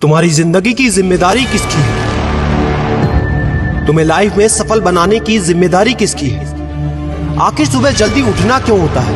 तुम्हारी जिंदगी की जिम्मेदारी किसकी है? तुम्हें लाइफ में सफल बनाने की जिम्मेदारी किसकी है? आखिर सुबह जल्दी उठना क्यों होता है?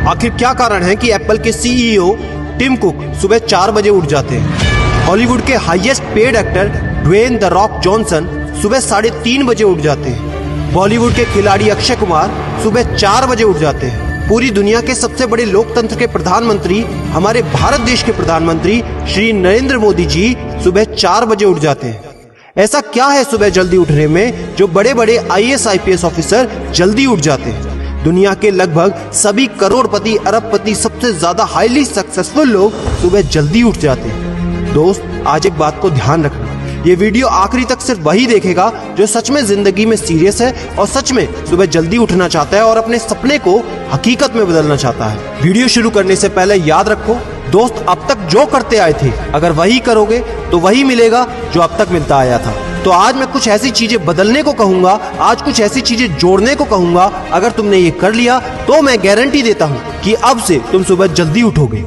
आखिर क्या कारण है कि एप्पल के सीईओ टिम कुक सुबह 4 बजे उठ जाते हैं? हॉलीवुड के highest paid actor Dwayne the Rock Johnson सुबह 3:30 बजे उठ जाते हैं। बॉलीवुड के खिलाड़ी अक्षय कुमार सुबह 4 बजे उठ जाते हैं। पूरी दुनिया के सबसे बड़े लोकतंत्र के प्रधानमंत्री, हमारे भारत देश के प्रधानमंत्री श्री नरेंद्र मोदी जी सुबह 4 बजे उठ जाते हैं। ऐसा क्या है सुबह जल्दी उठने में जो बड़े बड़े आईएएस आईपीएस ऑफिसर जल्दी उठ जाते हैं? दुनिया के लगभग सभी करोड़पति, अरबपति, सबसे ज्यादा हाईली सक्सेसफुल लोग सुबह जल्दी उठ जाते हैं। दोस्त, आज एक बात को ध्यान रखना, ये वीडियो आखिरी तक सिर्फ वही देखेगा जो सच में जिंदगी में सीरियस है और सच में सुबह जल्दी उठना चाहता है और अपने सपने को हकीकत में बदलना चाहता है। वीडियो शुरू करने से पहले याद रखो दोस्त, अब तक जो करते आए थे अगर वही करोगे तो वही मिलेगा जो अब तक मिलता आया था। तो आज मैं कुछ ऐसी चीजें बदलने को कहूंगा, आज कुछ ऐसी चीजें जोड़ने को कहूंगा। अगर तुमने ये कर लिया तो मैं गारंटी देता हूं कि अब से तुम सुबह जल्दी उठोगे।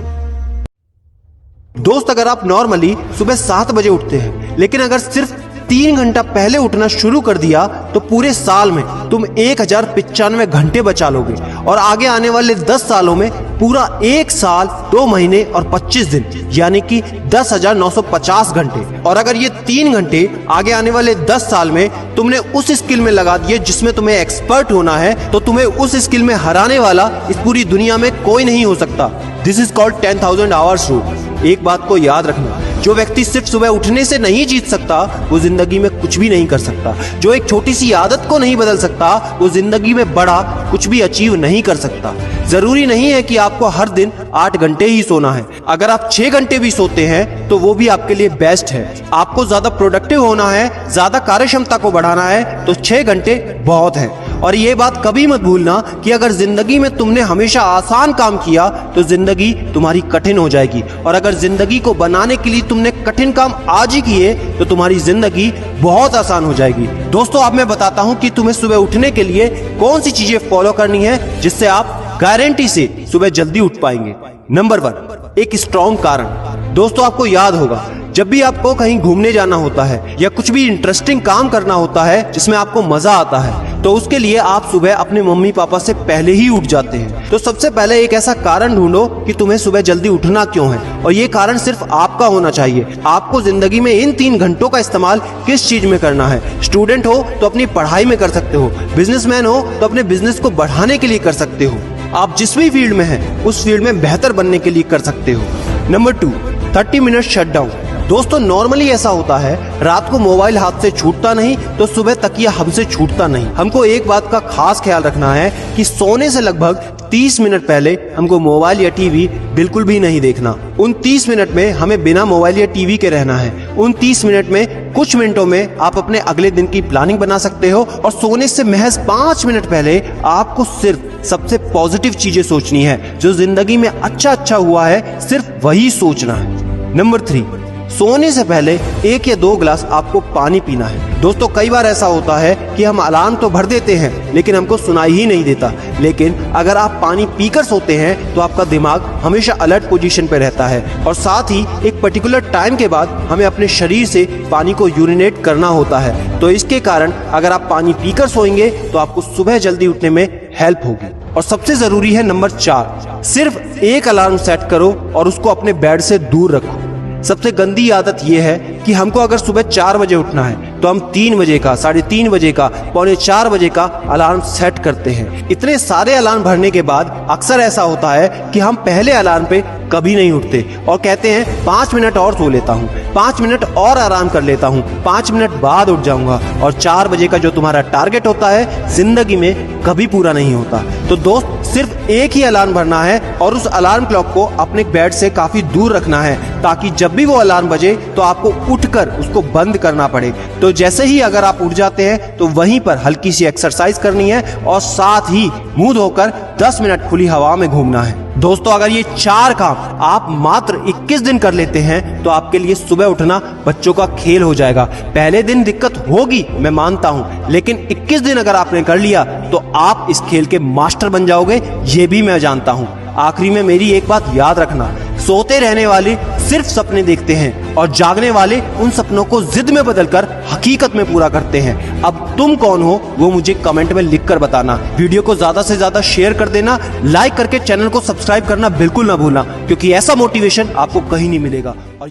दोस्त, अगर आप नॉर्मली सुबह 7 बजे उठते हैं, लेकिन अगर सिर्फ 3 घंटा पहले उठना शुरू कर दिया तो पूरे साल में तुम 1095 घंटे बचा लोगे और आगे आने वाले 10 सालों में पूरा 1 साल 2 महीने और 25 दिन यानी कि 10,950 घंटे। और अगर ये 3 घंटे आगे आने वाले 10 साल में तुमने उस स्किल में लगा दिए जिसमें तुम्हें एक्सपर्ट होना है, तो तुम्हें उस स्किल में हराने वाला इस पूरी दुनिया में कोई नहीं हो सकता। This is called 10,000 hours rule. एक बात को याद रखना, जो व्यक्ति सिर्फ सुबह उठने से नहीं जीत सकता वो जिंदगी में कुछ भी नहीं कर सकता। जो एक छोटी सी आदत को नहीं बदल सकता वो जिंदगी में बड़ा कुछ भी अचीव नहीं कर सकता। जरूरी नहीं है कि आपको हर दिन 8 घंटे ही सोना है। अगर आप 6 घंटे भी सोते हैं तो वो भी आपके लिए बेस्ट है। आपको ज्यादा प्रोडक्टिव होना है, ज्यादा कार्य क्षमता को बढ़ाना है तो 6 घंटे बहुत है। और ये बात कभी मत भूलना कि अगर जिंदगी में तुमने हमेशा आसान काम किया तो जिंदगी तुम्हारी कठिन हो जाएगी, और अगर जिंदगी को बनाने के लिए तुमने कठिन काम आज ही किए तो तुम्हारी जिंदगी बहुत आसान हो जाएगी। दोस्तों, अब मैं बताता हूं कि तुम्हें सुबह उठने के लिए कौन सी चीजें फॉलो करनी है जिससे आप गारंटी से सुबह जल्दी उठ पाएंगे। नंबर 1, एक स्ट्रॉन्ग कारण। दोस्तों, आपको याद होगा जब भी आपको कहीं घूमने जाना होता है या कुछ भी इंटरेस्टिंग काम करना होता है जिसमें आपको मजा आता है, तो उसके लिए आप सुबह अपने मम्मी पापा से पहले ही उठ जाते हैं। तो सबसे पहले एक ऐसा कारण ढूंढो कि तुम्हें सुबह जल्दी उठना क्यों है, और ये कारण सिर्फ आपका होना चाहिए। आपको जिंदगी में इन 3 घंटों का इस्तेमाल किस चीज में करना है। स्टूडेंट हो तो अपनी पढ़ाई में कर सकते हो, बिजनेसमैन हो तो अपने बिजनेस को बढ़ाने के लिए कर सकते हो, आप जिस भी फील्ड में हैं उस फील्ड में बेहतर बनने के लिए कर सकते हो। Number 2, 30 minute shutdown. दोस्तों, नॉर्मली ऐसा होता है, रात को मोबाइल हाथ से छूटता नहीं तो सुबह तकिया हमसे छूटता नहीं। हमको एक बात का खास ख्याल रखना है कि सोने से लगभग 30 मिनट पहले हमको मोबाइल या टीवी बिल्कुल भी नहीं देखना। उन 30 मिनट में हमें बिना मोबाइल या टीवी के रहना है। उन 30 मिनट में कुछ मिनटों में आप अपने अगले दिन की प्लानिंग बना सकते हो, और सोने से महज 5 मिनट पहले आपको सिर्फ सबसे पॉजिटिव चीजें सोचनी है। जो जिंदगी में अच्छा हुआ है सिर्फ वही सोचना है। नंबर 3, सोने से पहले 1 या 2 गिलास आपको पानी पीना है। दोस्तों, कई बार ऐसा होता है कि हम अलार्म तो भर देते हैं लेकिन हमको सुनाई ही नहीं देता। लेकिन अगर आप पानी पीकर सोते हैं तो आपका दिमाग हमेशा अलर्ट पोजीशन पे रहता है, और साथ ही एक पर्टिकुलर टाइम के बाद हमें अपने शरीर से पानी को यूरिनेट करना होता है। तो इसके कारण अगर आप पानी पीकर सोएंगे तो आपको सुबह जल्दी उठने में हेल्प होगी। और सबसे जरूरी है नंबर 4, सिर्फ एक अलार्म सेट करो और उसको अपने बेड से दूर रखो। सबसे गंदी आदत यह है कि हमको अगर सुबह 4 बजे उठना है तो हम 3 बजे का, 3:30 बजे का, 3:45 बजे का अलार्म सेट करते हैं। इतने सारे अलार्म भरने के बाद अक्सर ऐसा होता है कि हम पहले अलार्म पे कभी नहीं उठते और कहते हैं 5 मिनट और सो लेता हूँ, 5 मिनट और आराम कर लेता हूँ, 5 मिनट बाद उठ जाऊंगा, और 4 बजे का जो तुम्हारा टारगेट होता है जिंदगी में कभी पूरा नहीं होता। तो दोस्त, सिर्फ एक ही अलार्म भरना है और उस अलार्म क्लॉक को अपने बेड से काफी दूर रखना है, ताकि जब भी वो अलार्म बजे तो आपको उठकर उसको बंद करना पड़े। तो जैसे ही अगर आप उठ जाते हैं तो वहीं पर हल्की सी एक्सरसाइज करनी है और साथ ही मुंह धोकर 10 मिनट खुली हवा में घूमना है। दोस्तों, अगर ये 4 काम आप मात्र 21 दिन कर लेते हैं तो आपके लिए सुबह उठना बच्चों का खेल हो जाएगा। पहले दिन दिक्कत होगी, मैं मानता हूं, लेकिन 21 दिन अगर आपने कर लिया तो आप इस खेल के मास्टर बन जाओगे, ये भी मैं जानता हूं। आखिरी में मेरी एक बात याद रखना, सोते रहने वाले सिर्फ सपने देखते हैं और जागने वाले उन सपनों को जिद में बदलकर हकीकत में पूरा करते हैं। अब तुम कौन हो वो मुझे कमेंट में लिखकर बताना। वीडियो को ज्यादा से ज्यादा शेयर कर देना, लाइक करके चैनल को सब्सक्राइब करना बिल्कुल ना भूलना, क्योंकि ऐसा मोटिवेशन आपको कहीं नहीं मिलेगा। और